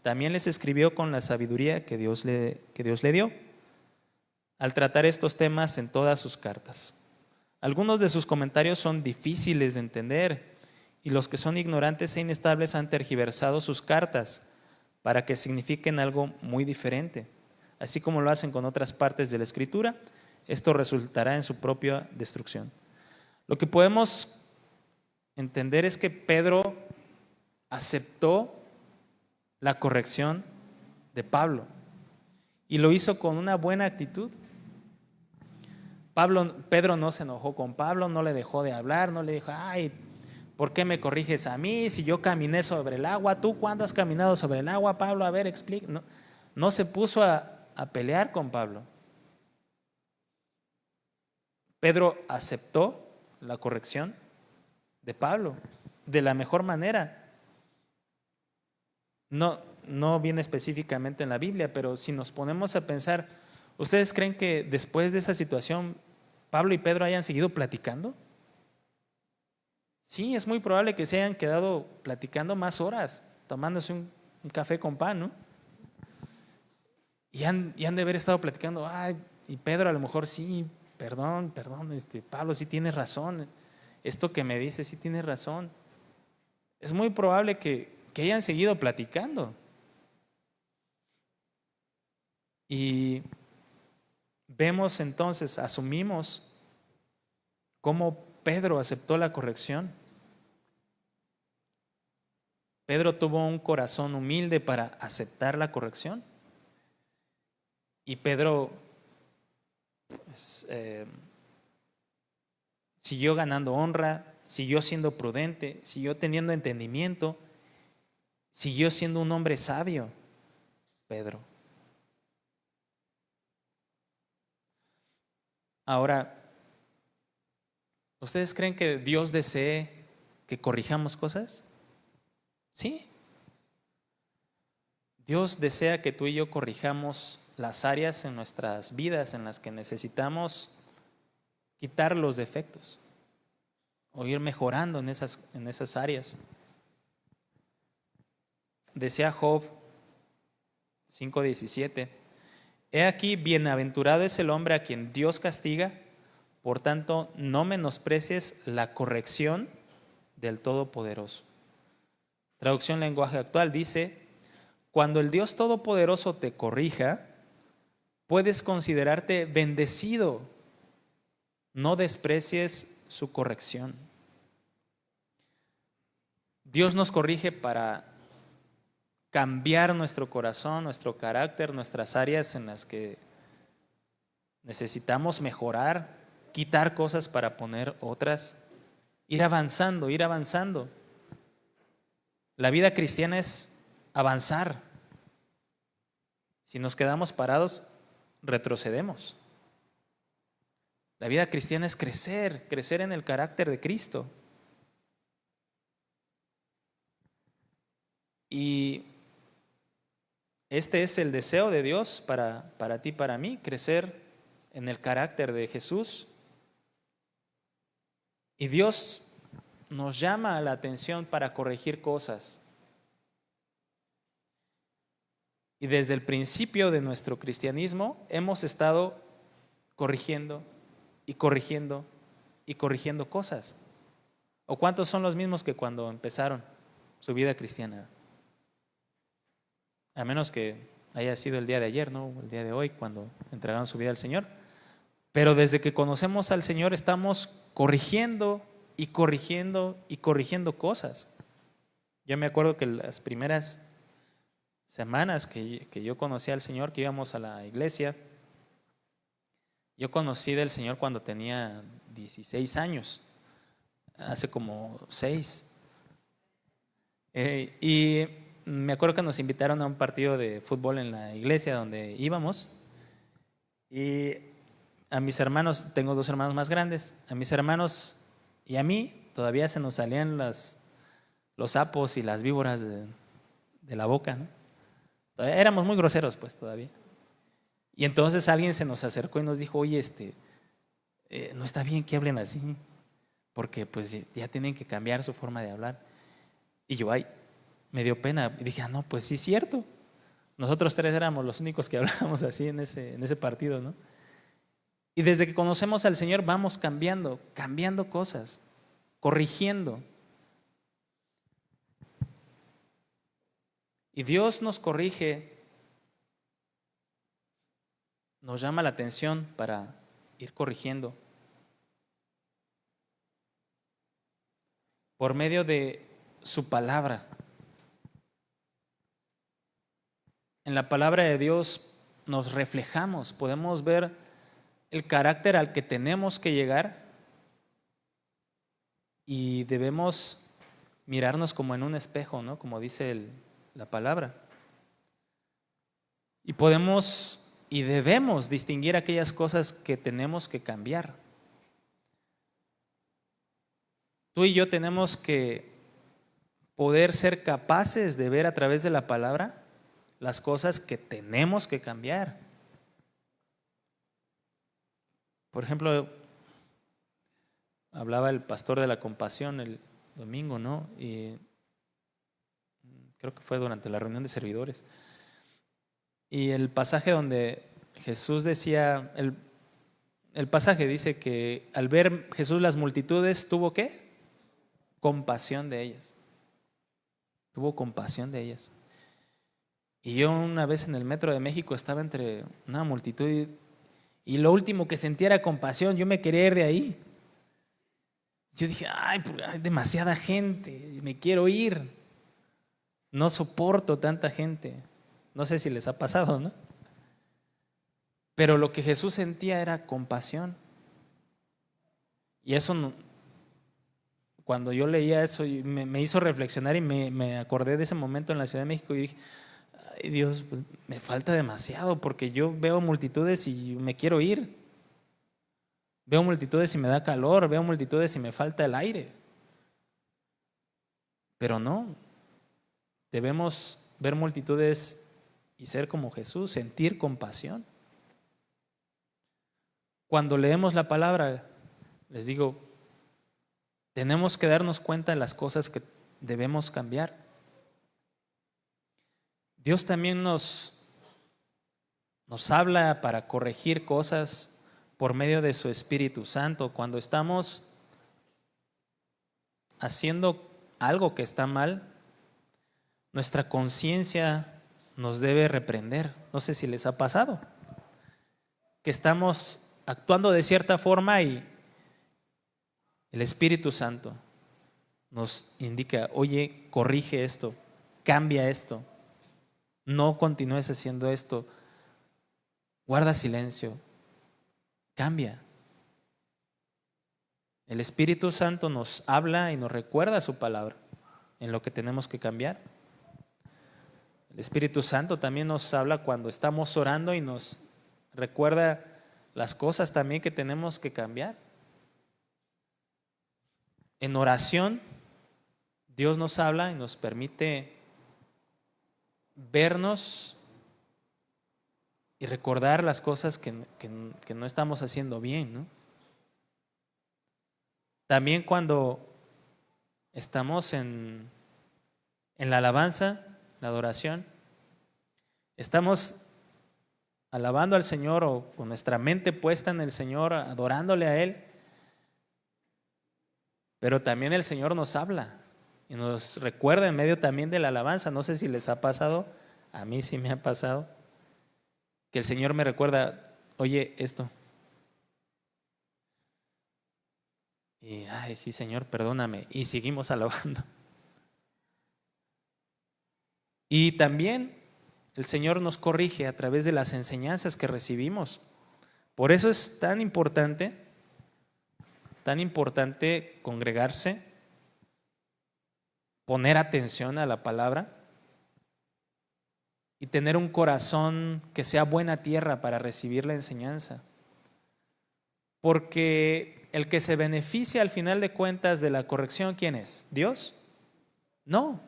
también les escribió con la sabiduría que Dios le dio al tratar estos temas en todas sus cartas. Algunos de sus comentarios son difíciles de entender y los que son ignorantes e inestables han tergiversado sus cartas para que signifiquen algo muy diferente. Así como lo hacen con otras partes de la Escritura, esto resultará en su propia destrucción. Lo que podemos entender es que Pedro aceptó la corrección de Pablo y lo hizo con una buena actitud. Pedro no se enojó con Pablo, no le dejó de hablar, no le dijo, ay, ¿por qué me corriges a mí si yo caminé sobre el agua? ¿Tú cuándo has caminado sobre el agua, Pablo? A ver, explica. No se puso a pelear con Pablo. Pedro aceptó la corrección de Pablo de la mejor manera. No viene específicamente en la Biblia, pero si nos ponemos a pensar, ¿ustedes creen que después de esa situación Pablo y Pedro hayan seguido platicando? Sí, es muy probable que se hayan quedado platicando más horas, tomándose un café con pan, ¿no? Y han de haber estado platicando, ay, y Pedro a lo mejor sí, perdón, Pablo sí tiene razón, esto que me dice sí tiene razón. Es muy probable que hayan seguido platicando. Y vemos entonces, asumimos cómo Pedro aceptó la corrección. Pedro tuvo un corazón humilde para aceptar la corrección. Y Pedro siguió ganando honra, siguió siendo prudente, siguió teniendo entendimiento, siguió siendo un hombre sabio, Pedro. Ahora, ¿ustedes creen que Dios desee que corrijamos cosas? Sí. Dios desea que tú y yo corrijamos las áreas en nuestras vidas en las que necesitamos quitar los defectos o ir mejorando en esas áreas. Decía Job 5:17, he aquí, bienaventurado es el hombre a quien Dios castiga, por tanto, no menosprecies la corrección del Todopoderoso. Traducción lenguaje actual dice, cuando el Dios Todopoderoso te corrija, puedes considerarte bendecido, No desprecies su corrección. Dios nos corrige para cambiar nuestro corazón, nuestro carácter, nuestras áreas en las que necesitamos mejorar, quitar cosas para poner otras, ir avanzando, ir avanzando. La vida cristiana es avanzar. Si nos quedamos parados, retrocedemos. La vida cristiana es crecer, crecer en el carácter de Cristo. Y este es el deseo de Dios para ti, para mí, crecer en el carácter de Jesús. Y Dios nos llama la atención para corregir cosas. Y desde el principio de nuestro cristianismo hemos estado corrigiendo y corrigiendo y corrigiendo cosas. ¿O cuántos son los mismos que cuando empezaron su vida cristiana? A menos que haya sido el día de ayer, ¿no? El día de hoy, cuando entregaron su vida al Señor. Pero desde que conocemos al Señor estamos corrigiendo y corrigiendo y corrigiendo cosas. Yo me acuerdo que las primeras semanas que yo conocí al Señor, que íbamos a la iglesia, yo conocí del Señor cuando tenía 16 años, hace como 6. Y me acuerdo que nos invitaron a un partido de fútbol en la iglesia donde íbamos. Y a mis hermanos, tengo 2 hermanos más grandes, a mis hermanos y a mí todavía se nos salían los sapos y las víboras de la boca, ¿no? Éramos muy groseros pues todavía. Y entonces alguien se nos acercó y nos dijo, oye, no está bien que hablen así, porque pues ya tienen que cambiar su forma de hablar. Y yo, me dio pena. Y dije, no, pues sí es cierto. Nosotros 3 éramos los únicos que hablábamos así en ese partido, ¿no? Y desde que conocemos al Señor vamos cambiando cosas, corrigiendo. Y Dios nos corrige, nos llama la atención para ir corrigiendo por medio de su palabra. En la palabra de Dios nos reflejamos, podemos ver el carácter al que tenemos que llegar y debemos mirarnos como en un espejo, ¿no? Como dice la palabra. Y podemos y debemos distinguir aquellas cosas que tenemos que cambiar. Tú y yo tenemos que poder ser capaces de ver a través de la palabra las cosas que tenemos que cambiar. Por ejemplo, hablaba el pastor de la compasión el domingo, ¿no? Y creo que fue durante la reunión de servidores. Y el pasaje donde Jesús decía, el pasaje dice que al ver Jesús las multitudes, ¿tuvo qué? Compasión de ellas. Tuvo compasión de ellas. Y yo una vez en el metro de México estaba entre una multitud y lo último que sentía era compasión. Yo me quería ir de ahí. Yo dije, hay demasiada gente, me quiero ir. No soporto tanta gente. No sé si les ha pasado, ¿no? Pero lo que Jesús sentía era compasión. Y eso, cuando yo leía eso, me hizo reflexionar y me acordé de ese momento en la Ciudad de México y dije, ay Dios, pues me falta demasiado porque yo veo multitudes y me quiero ir. Veo multitudes y me da calor, veo multitudes y me falta el aire. Pero no, debemos ver multitudes y ser como Jesús, sentir compasión. Cuando leemos la palabra, les digo, tenemos que darnos cuenta de las cosas que debemos cambiar. Dios también nos habla para corregir cosas por medio de su Espíritu Santo. Cuando estamos haciendo algo que está mal, nuestra conciencia nos debe reprender. No sé si les ha pasado, que estamos actuando de cierta forma y El Espíritu Santo nos indica, oye, corrige esto, cambia esto, no continúes haciendo esto, guarda silencio, cambia. El Espíritu Santo nos habla y nos recuerda su palabra en lo que tenemos que cambiar. El Espíritu Santo también nos habla cuando estamos orando y nos recuerda las cosas también que tenemos que cambiar. En oración, Dios nos habla y nos permite vernos y recordar las cosas que no estamos haciendo bien, ¿no? También cuando estamos en la alabanza, la adoración, estamos alabando al Señor o con nuestra mente puesta en el Señor, adorándole a Él, pero también el Señor nos habla y nos recuerda en medio también de la alabanza. No sé si les ha pasado, a mí sí me ha pasado, que el Señor me recuerda, oye, esto. Y, ay, sí, Señor, perdóname. Y seguimos alabando. Y también el Señor nos corrige a través de las enseñanzas que recibimos. Por eso es tan importante congregarse, poner atención a la palabra y tener un corazón que sea buena tierra para recibir la enseñanza. Porque el que se beneficia al final de cuentas de la corrección, ¿quién es? ¿Dios? No.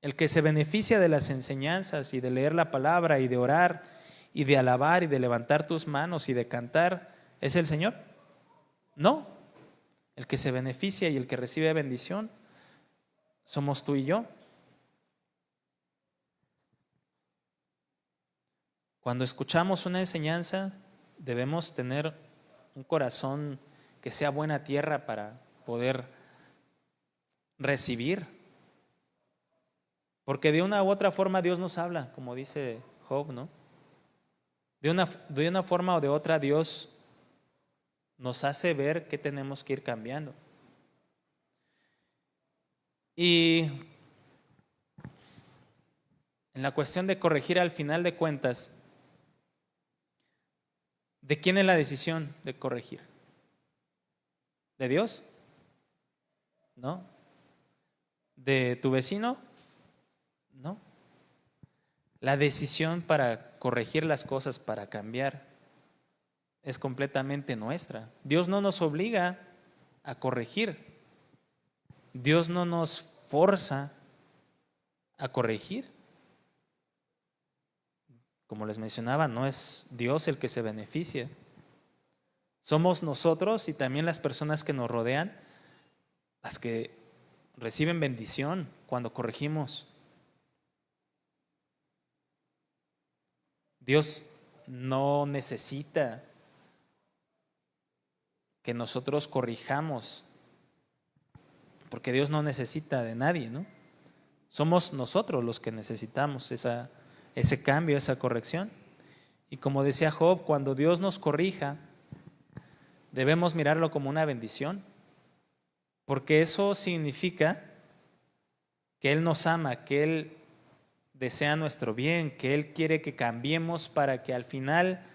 El que se beneficia de las enseñanzas y de leer la palabra y de orar y de alabar y de levantar tus manos y de cantar, ¿es el Señor? No. El que se beneficia y el que recibe bendición somos tú y yo. Cuando escuchamos una enseñanza, debemos tener un corazón que sea buena tierra para poder recibir. Porque de una u otra forma Dios nos habla, como dice Job, ¿no? De una forma o de otra Dios nos hace ver qué tenemos que ir cambiando. Y en la cuestión de corregir, al final de cuentas, ¿de quién es la decisión de corregir? ¿De Dios? ¿No? ¿De tu vecino? No. La decisión para corregir las cosas, para cambiar, es completamente nuestra. Dios no nos obliga a corregir. Dios no nos forza a corregir. Como les mencionaba, no es Dios el que se beneficia. Somos nosotros y también las personas que nos rodean las que reciben bendición cuando corregimos. Dios no necesita que nosotros corrijamos, porque Dios no necesita de nadie, ¿no? Somos nosotros los que necesitamos ese cambio, esa corrección. Y como decía Job, cuando Dios nos corrija, debemos mirarlo como una bendición, porque eso significa que Él nos ama, que Él desea nuestro bien, que Él quiere que cambiemos para que al final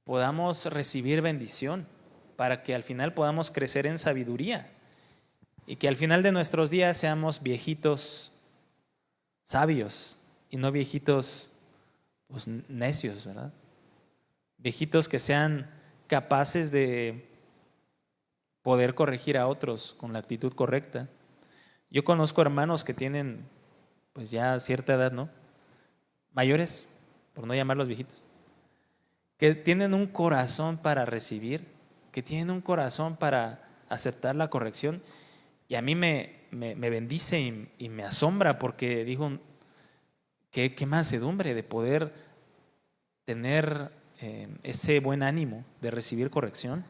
podamos recibir bendición, para que al final podamos crecer en sabiduría y que al final de nuestros días seamos viejitos sabios y no viejitos pues, necios, ¿verdad? Viejitos que sean capaces de poder corregir a otros con la actitud correcta. Yo conozco hermanos que tienen pues ya cierta edad, ¿no? Mayores, por no llamarlos viejitos, que tienen un corazón para recibir, que tienen un corazón para aceptar la corrección. Y a mí me bendice y me asombra porque digo, qué mansedumbre de poder tener ese buen ánimo de recibir corrección.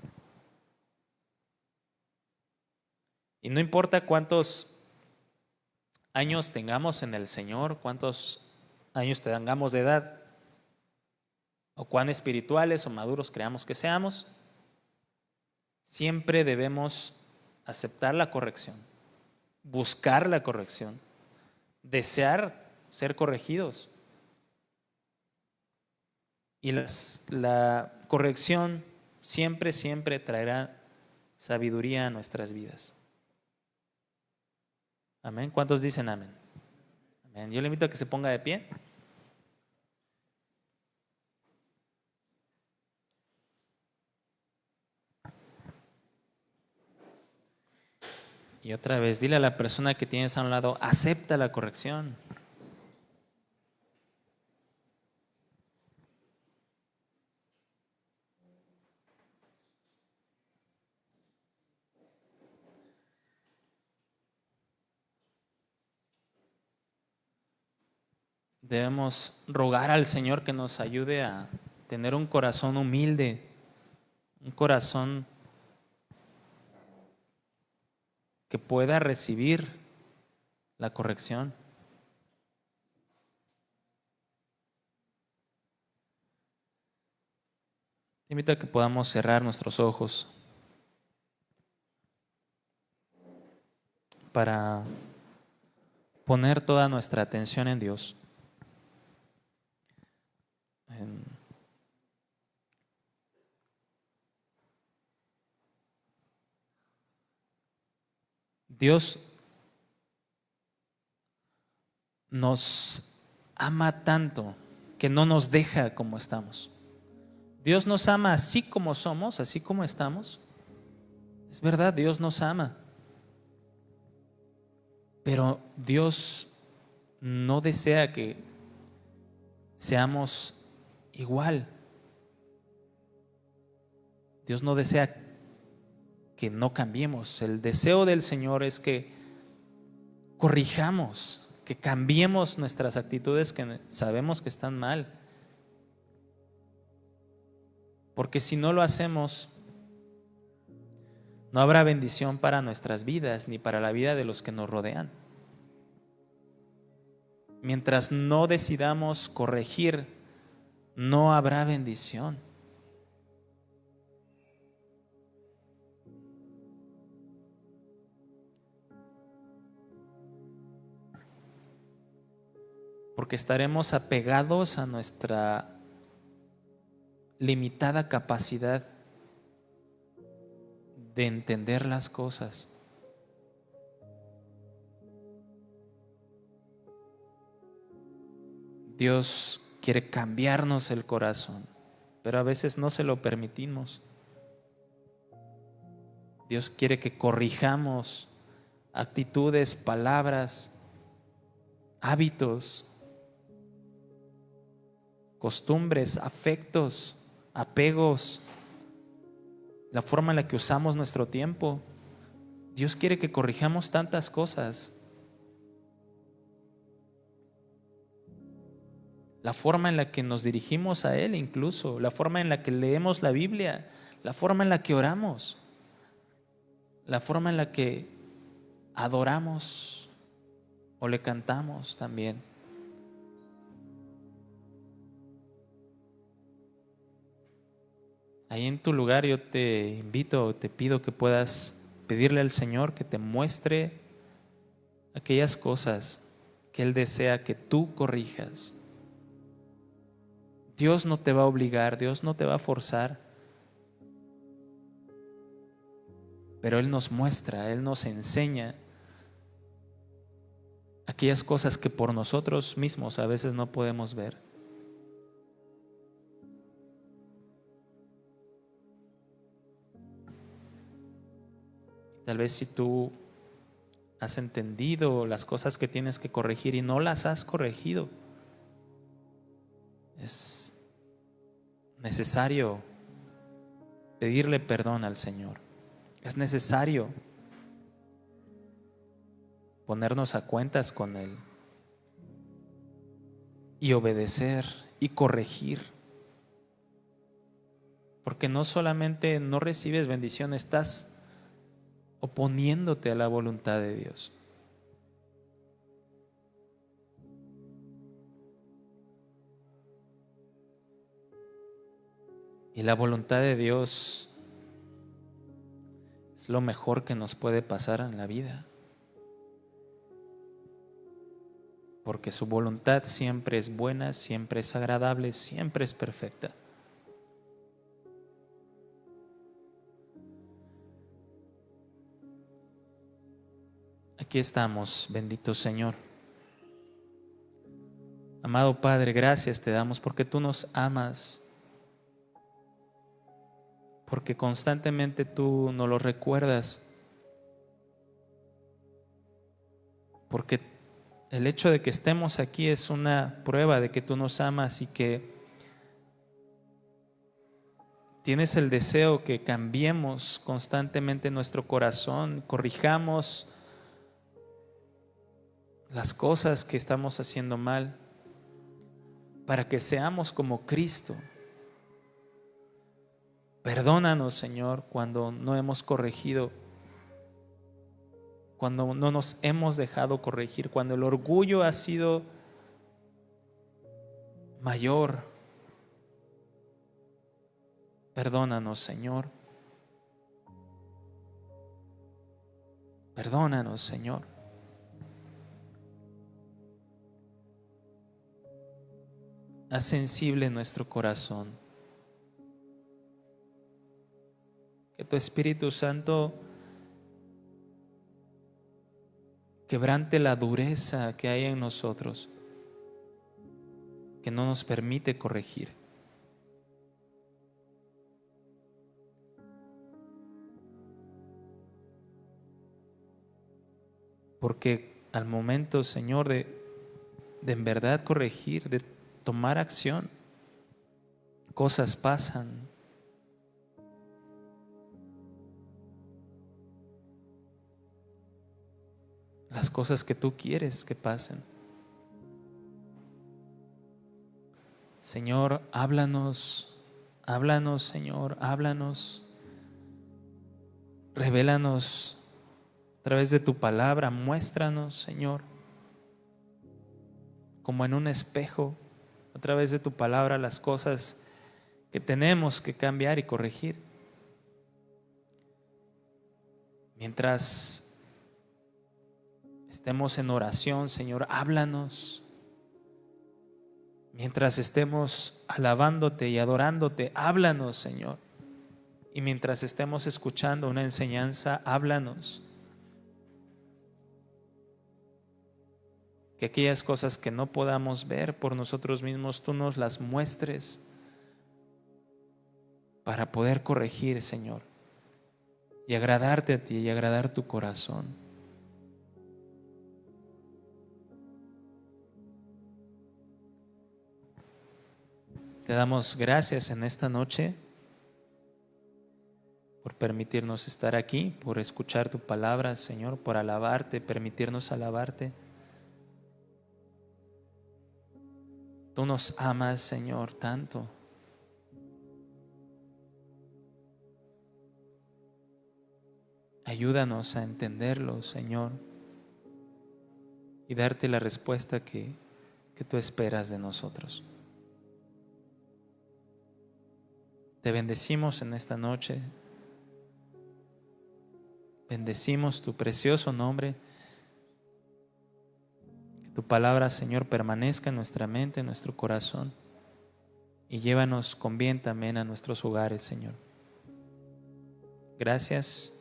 Y no importa cuántos años tengamos en el Señor, cuántos años tengamos de edad, o cuán espirituales o maduros creamos que seamos, siempre debemos aceptar la corrección, buscar la corrección, desear ser corregidos. Y la corrección siempre, siempre traerá sabiduría a nuestras vidas. Amén. ¿Cuántos dicen amén? Amén. Yo le invito a que se ponga de pie. Y otra vez, dile a la persona que tienes a un lado, acepta la corrección. Debemos rogar al Señor que nos ayude a tener un corazón humilde, un corazón que pueda recibir la corrección. Te invito a que podamos cerrar nuestros ojos para poner toda nuestra atención en Dios. Dios nos ama tanto que no nos deja como estamos. Dios nos ama así como somos, así como estamos. Es verdad, Dios nos ama. Pero Dios no desea que seamos igual. Dios no desea que no cambiemos. El deseo del Señor es que corrijamos, que cambiemos nuestras actitudes que sabemos que están mal. Porque si no lo hacemos, no habrá bendición para nuestras vidas ni para la vida de los que nos rodean. Mientras no decidamos corregir, no habrá bendición. Porque estaremos apegados a nuestra limitada capacidad de entender las cosas. Dios quiere cambiarnos el corazón, pero a veces no se lo permitimos. Dios quiere que corrijamos actitudes, palabras, hábitos, costumbres, afectos, apegos, la forma en la que usamos nuestro tiempo. Dios quiere que corrijamos tantas cosas. La forma en la que nos dirigimos a Él incluso, la forma en la que leemos la Biblia, la forma en la que oramos, la forma en la que adoramos o le cantamos también. Ahí en tu lugar yo te invito, te pido que puedas pedirle al Señor que te muestre aquellas cosas que Él desea que tú corrijas. Dios no te va a obligar, Dios no te va a forzar, pero Él nos muestra, Él nos enseña aquellas cosas que por nosotros mismos a veces no podemos ver. Tal vez si tú has entendido las cosas que tienes que corregir y no las has corregido, es necesario pedirle perdón al Señor. Es necesario ponernos a cuentas con Él y obedecer y corregir. Porque no solamente no recibes bendición, estás oponiéndote a la voluntad de Dios. Y la voluntad de Dios Es lo mejor que nos puede pasar en la vida. Porque su voluntad siempre es buena, siempre es agradable, siempre es perfecta. Aquí estamos, bendito Señor. Amado Padre, gracias te damos porque tú nos amas, porque constantemente tú nos lo recuerdas, porque el hecho de que estemos aquí es una prueba de que tú nos amas y que tienes el deseo que cambiemos constantemente nuestro corazón, corrijamos las cosas que estamos haciendo mal, para que seamos como Cristo. Perdónanos, Señor, cuando no hemos corregido, cuando no nos hemos dejado corregir, cuando el orgullo ha sido mayor. Perdónanos, Señor. Perdónanos, Señor. Haz sensible nuestro corazón. Que tu Espíritu Santo quebrante la dureza que hay en nosotros, que no nos permite corregir. Porque al momento, Señor, de en verdad corregir, de tomar acción, cosas pasan. Las cosas que tú quieres que pasen. Señor, háblanos, háblanos, Señor, háblanos. Revélanos a través de tu palabra, muéstranos, Señor, como en un espejo, a través de tu palabra, las cosas que tenemos que cambiar y corregir. Mientras estemos en oración, Señor, háblanos. Mientras estemos alabándote y adorándote, háblanos, Señor. Y mientras estemos escuchando una enseñanza, háblanos. Que aquellas cosas que no podamos ver por nosotros mismos, tú nos las muestres para poder corregir, Señor, y agradarte a ti y agradar tu corazón. Te damos gracias en esta noche por permitirnos estar aquí, por escuchar tu palabra, Señor, por alabarte, permitirnos alabarte. Tú nos amas, Señor, tanto. Ayúdanos a entenderlo, Señor, y darte la respuesta que tú esperas de nosotros. Te bendecimos en esta noche. Bendecimos tu precioso nombre. Que tu palabra, Señor, permanezca en nuestra mente, en nuestro corazón. Y llévanos con bien también a nuestros hogares, Señor. Gracias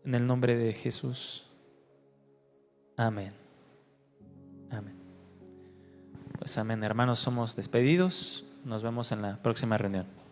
en el nombre de Jesús. Amén. Amén. Pues amén, hermanos, somos despedidos. Nos vemos en la próxima reunión.